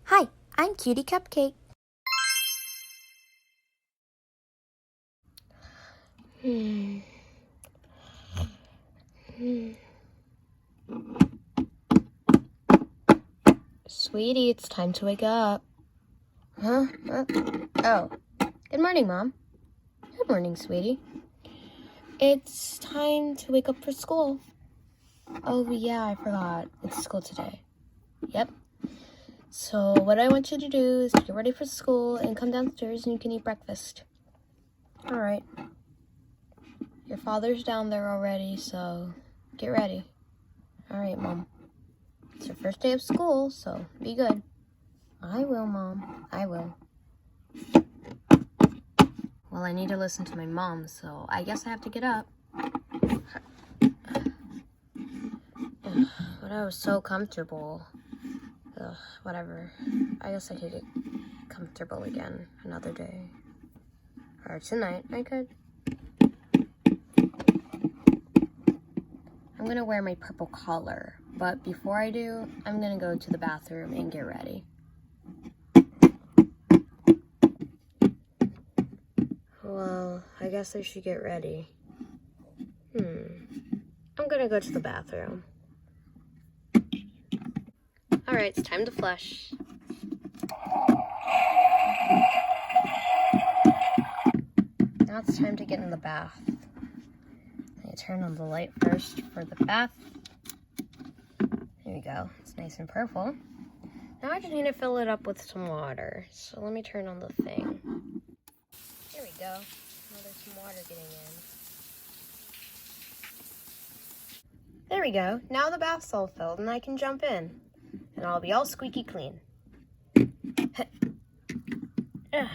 Hi, I'm Cutie Cupcake. Sweetie, it's time to wake up. Huh? Oh. Good morning, Mom. Good morning, sweetie. It's time to wake up for school. Oh, yeah, I forgot. It's school today. Yep. So what I want you to do is get ready for school and come downstairs and you can eat breakfast. All right. Your father's down there already, so get ready. All right, Mom. It's your first day of school, so be good. I will, Mom. I will. Well, I need to listen to my mom, so I guess I have to get up. But I was so comfortable. Whatever. I guess I could get comfortable again another day. Or tonight, I could. I'm gonna wear my purple collar, but before I do, I'm gonna go to the bathroom and get ready. Well, I guess I should get ready. I'm gonna go to the bathroom. Alright, it's time to flush. Now it's time to get in the bath. I turn on the light first for the bath. There we go. It's nice and purple. Now I just need to fill it up with some water. So let me turn on the thing. There we go. Now there's some water getting in. There we go. Now the bath's all filled and I can jump in. And I'll be all squeaky clean. Now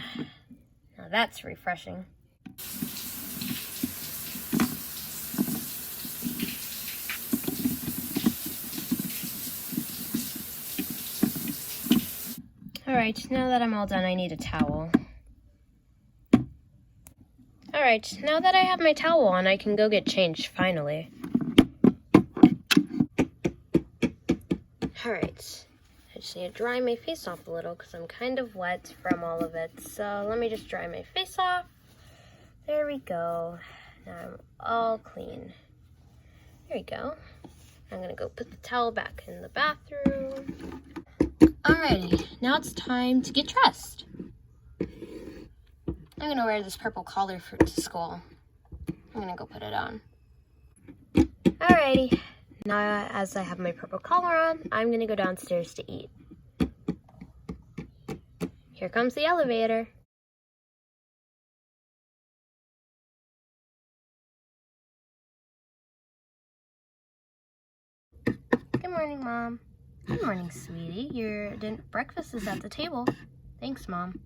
that's refreshing. Alright, now that I'm all done, I need a towel. Alright, now that I have my towel on, I can go get changed, finally. Alright, I just need to dry my face off a little because I'm kind of wet from all of it. So let me just dry my face off. There we go. Now I'm all clean. There we go. I'm gonna go put the towel back in the bathroom. Alrighty, now it's time to get dressed. I'm gonna wear this purple collar to school. I'm gonna go put it on. Alrighty, now as I have my purple collar on, I'm gonna go downstairs to eat. Here comes the elevator. Good morning, Mom. Good morning, sweetie. Your breakfast is at the table. Thanks, Mom.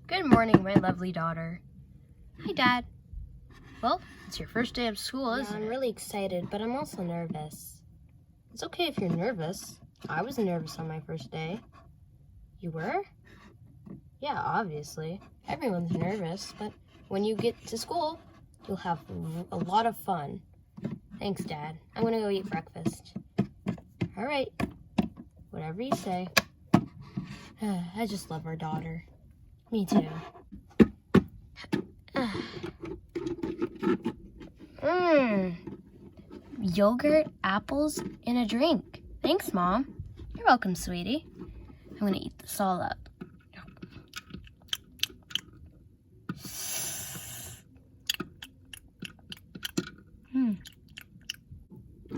Good morning, my lovely daughter. Hi, Dad. Well, it's your first day of school, isn't it? I'm really excited, but I'm also nervous. It's okay if you're nervous. I was nervous on my first day. You were? Yeah, obviously. Everyone's nervous, but when you get to school, you'll have a lot of fun. Thanks, Dad. I'm gonna go eat breakfast. All right. Whatever you say. I just love our daughter. Me too. Yogurt, apples, and a drink. Thanks, Mom. You're welcome, sweetie. I'm gonna eat this all up.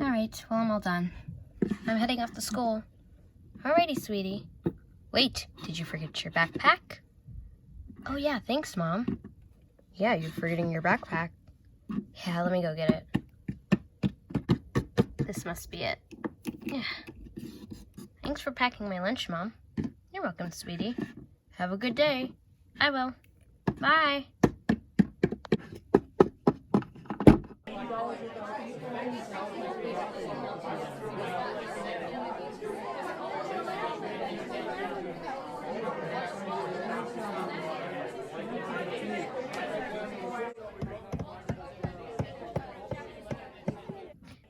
Alright, well, I'm all done. I'm heading off to school. Alrighty, sweetie. Wait, did you forget your backpack? Oh yeah, thanks, Mom. Yeah, you're forgetting your backpack. Yeah, let me go get it. This must be it. Yeah. Thanks for packing my lunch, Mom. You're welcome, sweetie. Have a good day. I will. Bye.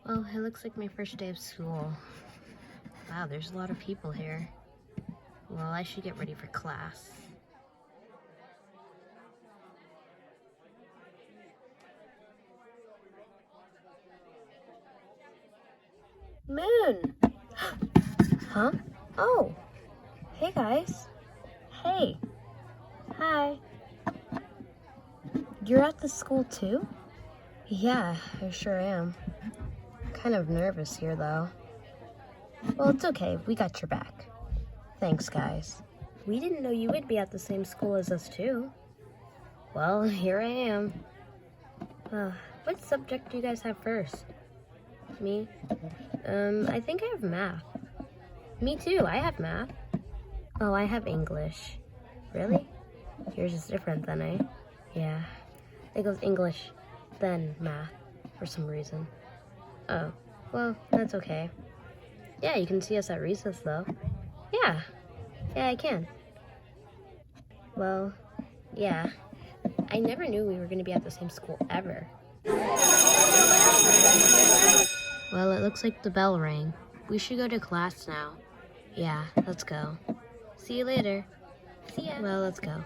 Well, it looks like my first day of school. Wow, there's a lot of people here. Well, I should get ready for class. Moon! Huh? Oh! Hey, guys. Hey. Hi. You're at the school, too? Yeah, I sure am. Kind of nervous here, though. Well, it's okay. We got your back. Thanks, guys. We didn't know you would be at the same school as us, too. Well, here I am. What subject do you guys have first? Me? I think I have math. Me too, I have math. Oh, I have English. Really? Yours is different then, eh? Yeah. It goes English, then math, for some reason. Oh, well, that's okay. Yeah, you can see us at recess, though. Yeah, I can. Well, yeah. I never knew we were going to be at the same school ever. Well, it looks like the bell rang. We should go to class now. Yeah, let's go. See you later. See ya. Well, let's go.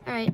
All right.